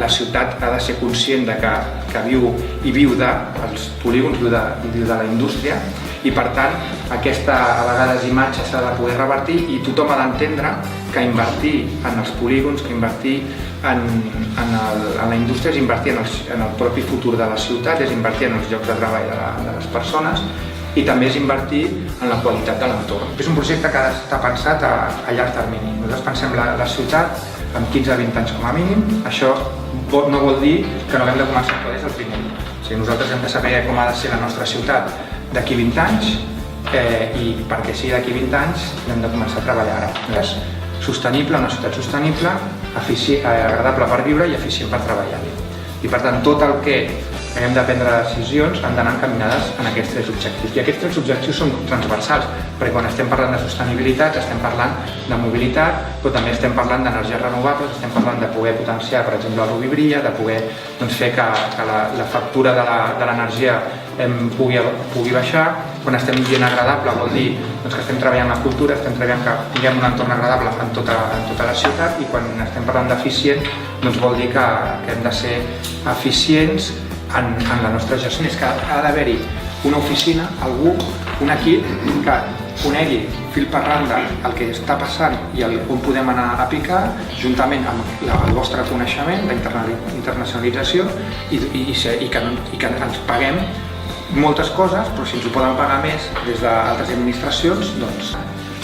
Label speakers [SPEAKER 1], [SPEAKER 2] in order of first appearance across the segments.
[SPEAKER 1] la ciutat ha de ser conscient de que viu dels polígons, viu de la indústria, i per tant aquesta a vegades imatge s'ha de poder revertir i tothom ha d'entendre que invertir en els polígons, que invertir en la indústria és invertir en el propi futur de la ciutat, és invertir en els llocs de treball de les persones i també és invertir en la qualitat de l'entorn. És un projecte que ha d'estar pensat a llarg termini. Nosaltres pensem la ciutat amb 15-20 anys com a mínim. Això no vol dir que no haguem de començar a actuar des del primer dia. O sigui, nosaltres hem de saber com ha de ser la nostra ciutat d'aquí 20 anys i perquè sigui d'aquí 20 anys hem de començar a treballar ara. És sostenible, una ciutat sostenible, agradable per viure i eficient per treballar-hi. I per tant, tot el que hem de prendre decisions han d'anar encaminades en aquests tres objectius. I aquests tres objectius són transversals, perquè quan estem parlant de sostenibilitat estem parlant de mobilitat, però també estem parlant d'energies renovables, estem parlant de poder potenciar, per exemple, el Rubibria, de poder fer que la factura de l'energia pugui baixar. Quan estem dient agradable vol dir que estem treballant la cultura, estem treballant que tinguem un entorn agradable en tota la ciutat, i quan estem parlant d'eficient vol dir que hem de ser eficients en la nostra gestió. És que ha d'haver-hi una oficina, algú, un equip que conegui fil per randa el que està passant i on podem anar a picar, juntament amb el vostre coneixement, la internacionalització, i que ens paguem moltes coses, però si ens ho poden pagar més des d'altres administracions, doncs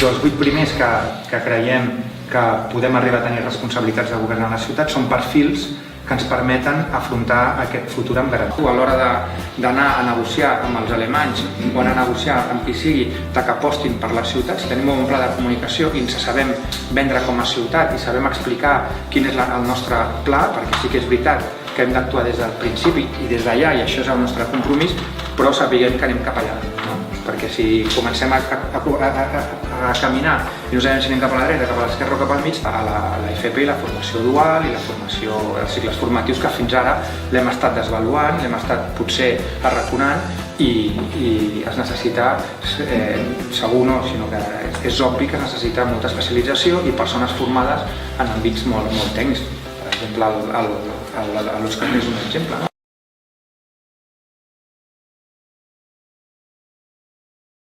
[SPEAKER 1] els 8 primers que creiem que podem arribar a tenir responsabilitats de governar la ciutat són perfils que ens permeten afrontar aquest futur amb garantia. A l'hora d'anar a negociar amb els alemanys o anar a negociar amb qui sigui que apostin per la ciutat, si tenim un pla de comunicació i ens sabem vendre com a ciutat i sabem explicar quin és el nostre pla, perquè sí que és veritat que hem d'actuar des del principi i des d'allà, i això és el nostre compromís, però sapiguem que anem cap allà, no? Perquè si comencem a caminar i no sabem si anem cap a la dreta, cap a l'esquerra o cap al mig, a la FP i la formació dual i la formació, els cicles formatius que fins ara l'hem estat desvaluant, l'hem estat potser arraconant i es necessita, segur no, sinó que és obvi que es necessita molta especialització i persones formades en àmbits molt tècnics. Per exemple, l'Òscar és un exemple.